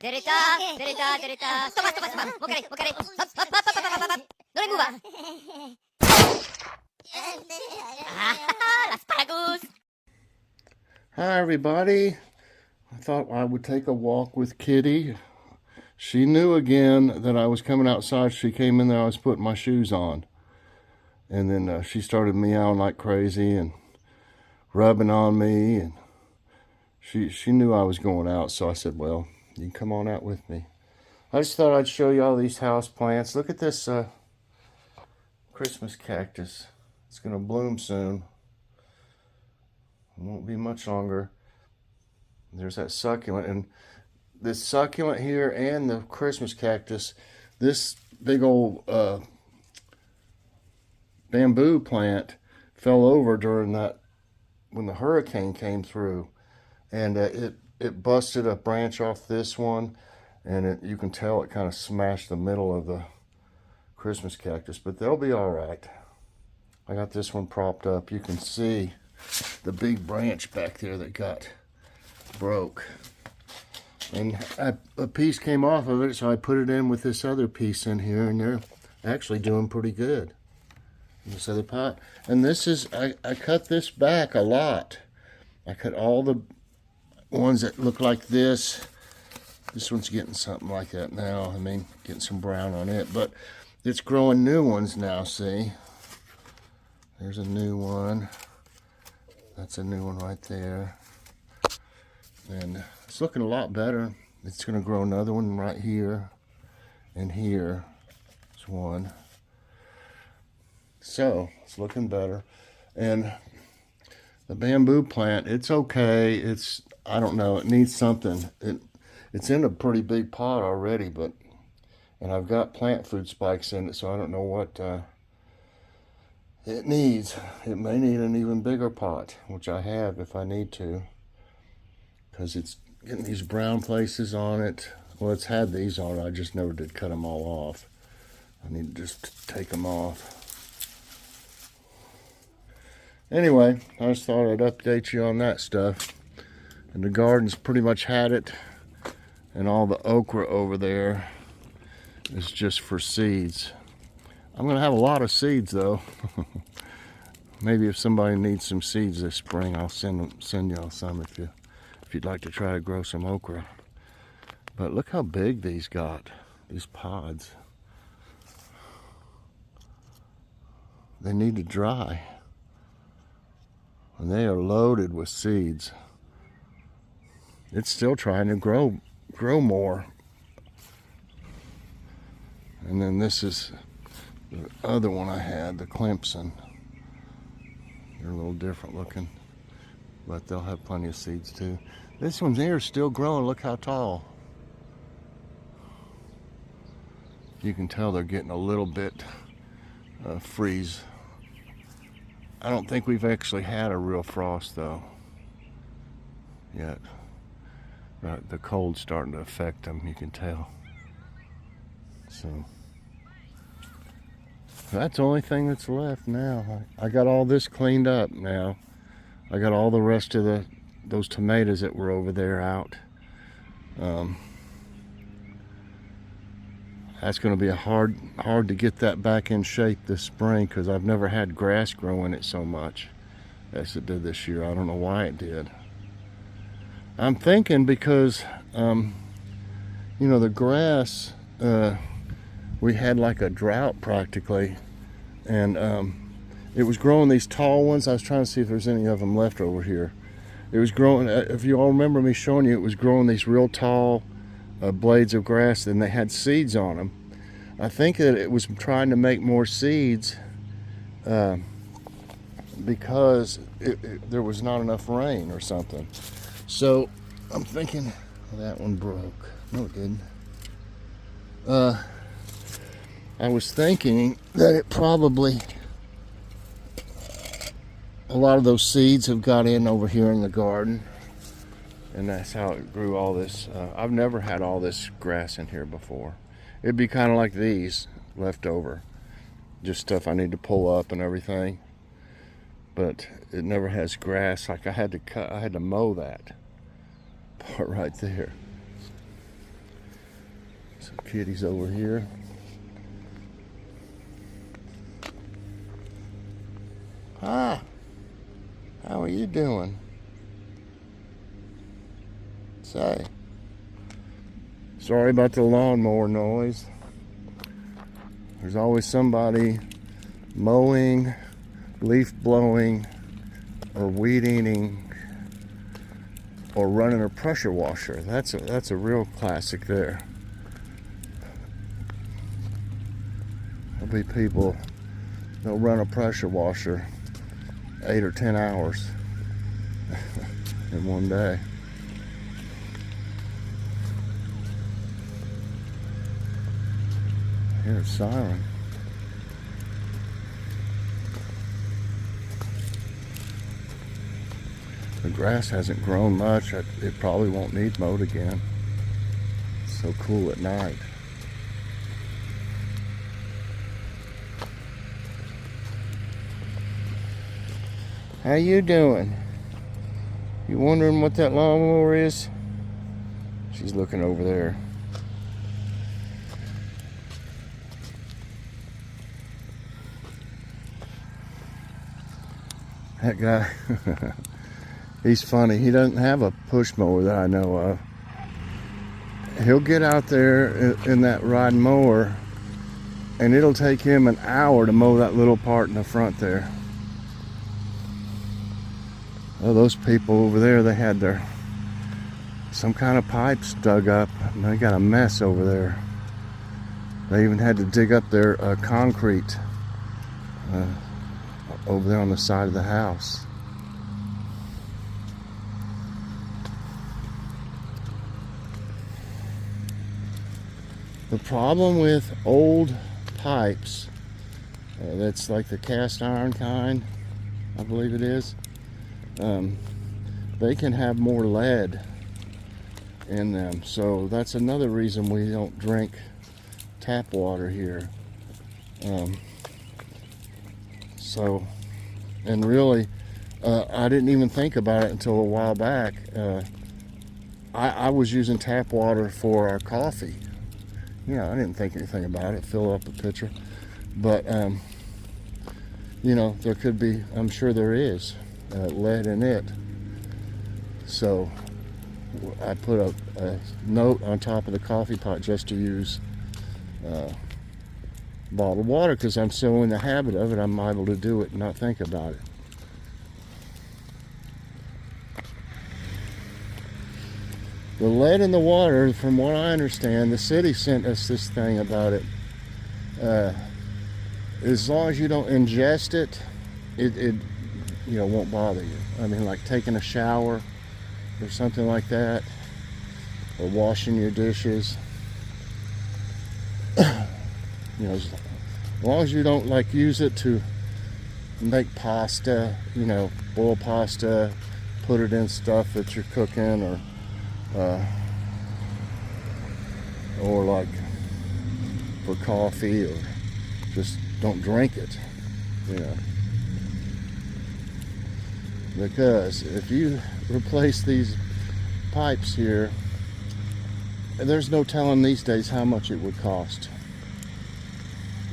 Derita, derita, derita. Toma, toma, toma. Mokare, mokare. Hop, hop, hop, hop, hop, hop, hop. No le mueva. Ah, asparagus. Hi everybody. I thought I would take a walk with Kitty. She knew again that I was coming outside. She came in there, I was putting my shoes on. And then she started meowing like crazy and rubbing on me. And she knew I was going out, so I said, well, you can come on out with me. I just thought I'd show you all these house plants. Look at this Christmas cactus. It's going to bloom soon. It won't be much longer. There's that succulent, and this succulent here and the Christmas cactus, this big old bamboo plant fell over during that, when the hurricane came through, and it busted a branch off this one, and you can tell it kind of smashed the middle of the Christmas cactus, but they'll be all right. I got this one propped up. You can see the big branch back there that got broke, and a piece came off of it, so I put it in with this other piece in here, and they're actually doing pretty good. This other pot, and this is I cut this back a lot. I cut all the ones that look like this. This one's getting something like that now. I mean, getting some brown on it, but it's growing new ones now. See, there's a new one. That's a new one right there. And it's looking a lot better. It's going to grow another one right here. And here. There's one. So, it's looking better. And the bamboo plant, it's okay. I don't know, it needs something. It's in a pretty big pot already, and I've got plant food spikes in it, so I don't know what it needs. It may need an even bigger pot, which I have if I need to, because it's getting these brown places on it. Well, it's had these on it. I just never did cut them all off. I need to just take them off. Anyway, I just thought I'd update you on that stuff. And the garden's pretty much had it. And all the okra over there is just for seeds. I'm going to have a lot of seeds though. Maybe if somebody needs some seeds this spring, I'll send y'all some if you'd like to try to grow some okra. But look how big these got, these pods. They need to dry. And they are loaded with seeds. It's still trying to grow more. And then this is the other one I had, the Clemson. They're a little different looking, but they'll have plenty of seeds too. This one's here still growing. Look how tall. You can tell they're getting a little bit freeze. I don't think we've actually had a real frost though yet. The cold's starting to affect them, you can tell. So that's the only thing that's left now. I got all this cleaned up now. I got all the rest of those tomatoes that were over there out. That's going to be hard to get that back in shape this spring, because I've never had grass grow in it so much as it did this year. I don't know why it did. I'm thinking because you know, the grass, we had like a drought practically, and it was growing these tall ones. I was trying to see if there's any of them left over here. It was growing, if you all remember me showing you, it was growing these real tall blades of grass, and they had seeds on them. I think that it was trying to make more seeds because there was not enough rain or something. So I'm thinking, well, that one broke. No, it didn't. I was thinking that it probably, a lot of those seeds have got in over here in the garden, and that's how it grew all this. I've never had all this grass in here before. It'd be kind of like these left over, just stuff I need to pull up and everything, but it never has grass. Like I had to mow that part right there. So Kitty's over here. Hi. How are you doing? Say. Sorry about the lawnmower noise. There's always somebody mowing, leaf blowing, or weed eating, or running a pressure washer. That's a real classic there. There'll be people, they'll run a pressure washer 8 or 10 hours in one day. Here's a siren. The grass hasn't grown much. It probably won't need mowed again. It's so cool at night. How you doing? You wondering what that lawnmower is? She's looking over there. That guy, he's funny. He doesn't have a push mower that I know of. He'll get out there in that riding mower, and it'll take him an hour to mow that little part in the front there. Oh, those people over there, they had some kind of pipes dug up, and they got a mess over there. They even had to dig up their concrete over there on the side of the house. The problem with old pipes, that's like the cast iron kind, I believe it is, they can have more lead in them. So that's another reason we don't drink tap water here. And really, I didn't even think about it until a while back. I was using tap water for our coffee. You know, I didn't think anything about it, fill up a pitcher. But, you know, there could be, I'm sure there is, lead in it. So I put a note on top of the coffee pot just to use bottled water, because I'm so in the habit of it, I'm able to do it and not think about it. The lead in the water, from what I understand, the city sent us this thing about it. As long as you don't ingest it, it you know, won't bother you. I mean, like taking a shower or something like that, or washing your dishes. You know, as long as you don't like use it to make pasta, you know, boil pasta, put it in stuff that you're cooking, or like for coffee, or just don't drink it, you know. Because if you replace these pipes here, there's no telling these days how much it would cost.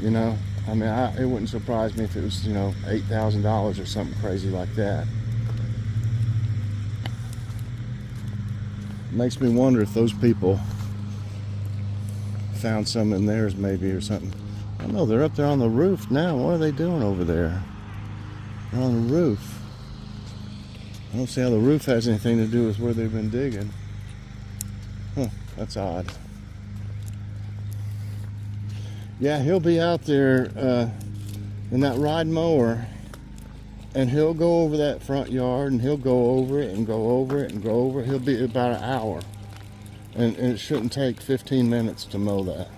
You know, I mean, it wouldn't surprise me if it was, you know, $8,000 or something crazy like that. It makes me wonder if those people found some in theirs maybe or something. I don't know, they're up there on the roof now. What are they doing over there? They're on the roof. I don't see how the roof has anything to do with where they've been digging. Huh, that's odd. Yeah, he'll be out there in that ride mower, and he'll go over that front yard, and he'll go over it and go over it and go over it. He'll be about an hour, and it shouldn't take 15 minutes to mow that.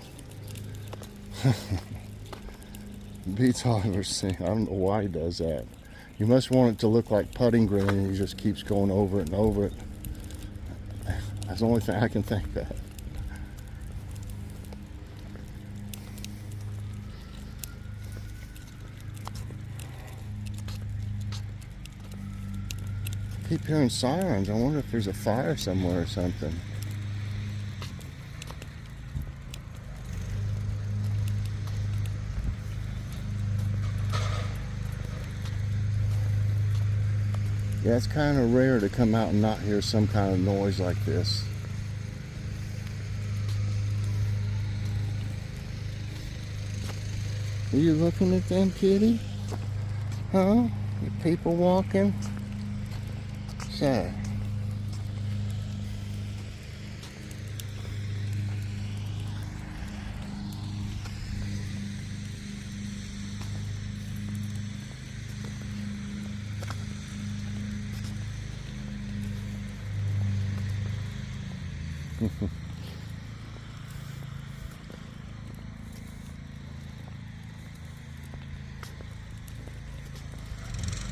Beats all I've ever seen. I don't know why he does that. You must want it to look like putting green, and he just keeps going over it and over it. That's the only thing I can think of. I keep hearing sirens. I wonder if there's a fire somewhere or something. Yeah, it's kind of rare to come out and not hear some kind of noise like this. Are you looking at them, kitty? Huh? People walking? So.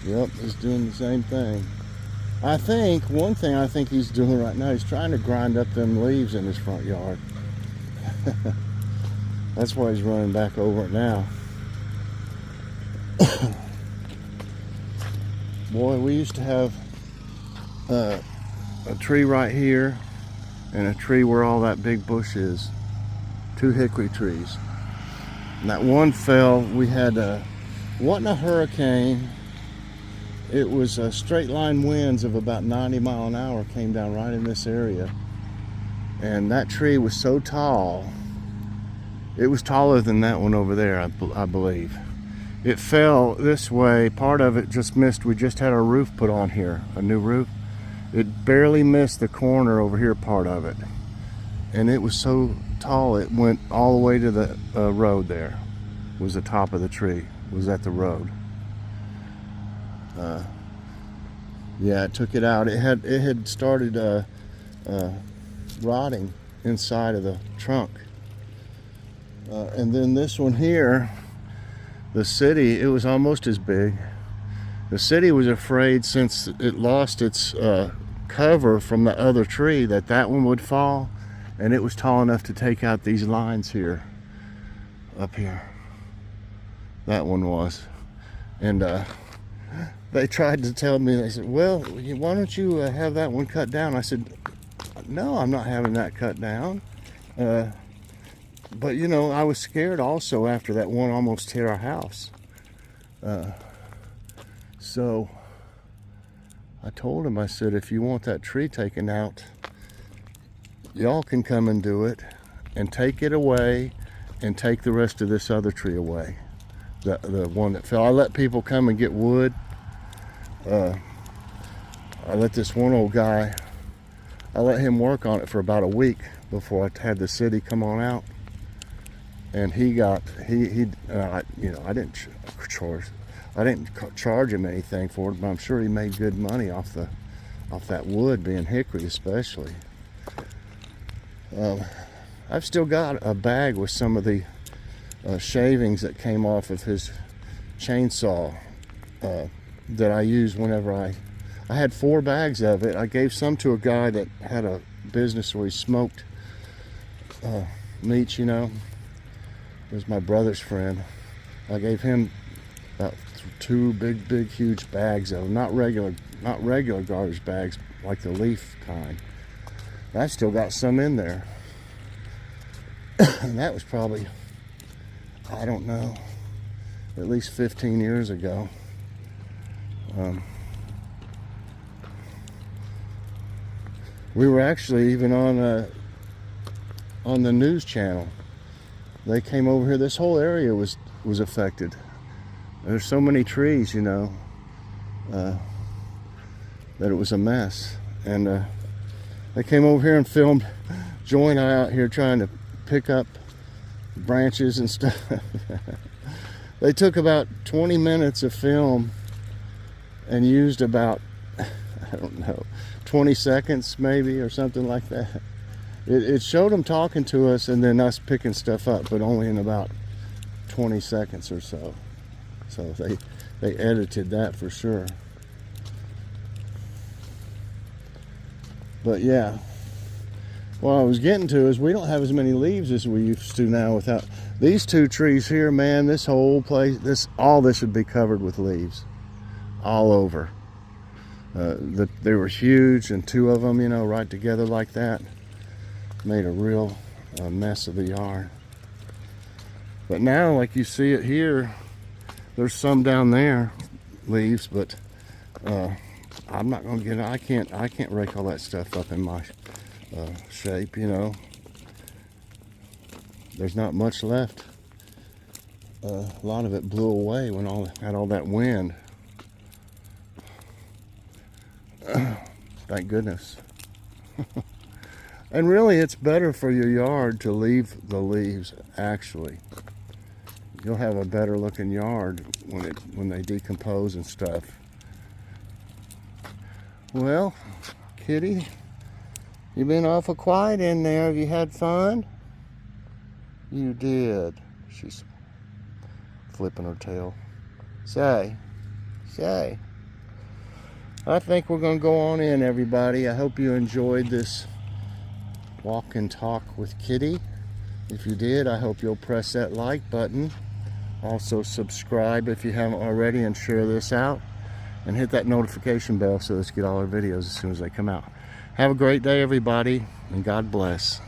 Yep, he's doing the same thing. I think, one thing I think he's doing right now, he's trying to grind up them leaves in his front yard. That's why he's running back over it now. Boy, we used to have a tree right here and a tree where all that big bush is. 2 hickory trees. And that one fell. We had wasn't a hurricane. It was straight line winds of about 90 miles an hour came down right in this area. And that tree was so tall. It was taller than that one over there, I believe. It fell this way. Part of it just missed. We just had our roof put on here, a new roof. It barely missed the corner over here, part of it. And it was so tall, it went all the way to the road there. Was the top of the tree, was at the road. Yeah, it took it out. It had started rotting inside of the trunk. And then this one here, the city, it was almost as big. The city was afraid, since it lost its cover from the other tree, that one would fall, and it was tall enough to take out these lines here, up here. That one was. And they tried to tell me, they said, well, why don't you have that one cut down? I said, no, I'm not having that cut down. But you know, I was scared also after that one almost hit our house. So I told him, I said, if you want that tree taken out, y'all can come and do it and take it away and take the rest of this other tree away. The one that fell. I let people come and get wood. I let this one old guy, I let him work on it for about a week before I had the city come on out. And he got, you know, I didn't charge him anything for it, but I'm sure he made good money off that wood, being hickory especially. I've still got a bag with some of the shavings that came off of his chainsaw that I use whenever I had 4 bags of it. I gave some to a guy that had a business where he smoked meats, you know. It was my brother's friend. I gave him about 2 big, huge bags of them. Not regular garbage bags, like the leaf kind. I still got some in there. And that was probably, I don't know, at least 15 years ago. We were actually even on the news channel. They came over here. This whole area was affected. There's so many trees, you know, that it was a mess. And they came over here and filmed Joy and I out here trying to pick up branches and stuff. They took about 20 minutes of film and used about, I don't know, 20 seconds maybe, or something like that. It showed them talking to us and then us picking stuff up, but only in about 20 seconds or so. So they edited that for sure. But yeah, what I was getting to is we don't have as many leaves as we used to now. Without these 2 trees here, man, this whole place, all this would be covered with leaves all over. They were huge, and 2 of them, you know, right together like that, made a real mess of the yard. But now, like you see it here, there's some down there, leaves, but I'm not gonna get it. I can't rake all that stuff up in my shape, you know. There's not much left. A lot of it blew away when had all that wind. Thank goodness. And really, it's better for your yard to leave the leaves, actually. You'll have a better looking yard when they decompose and stuff. Well, Kitty, you've been awful quiet in there. Have you had fun? You did. She's flipping her tail. Say. I think we're going to go on in, everybody. I hope you enjoyed this walk and talk with Kitty. If you did, I hope you'll press that like button. Also subscribe if you haven't already, and share this out. And hit that notification bell so let's get all our videos as soon as they come out. Have a great day, everybody, and God bless.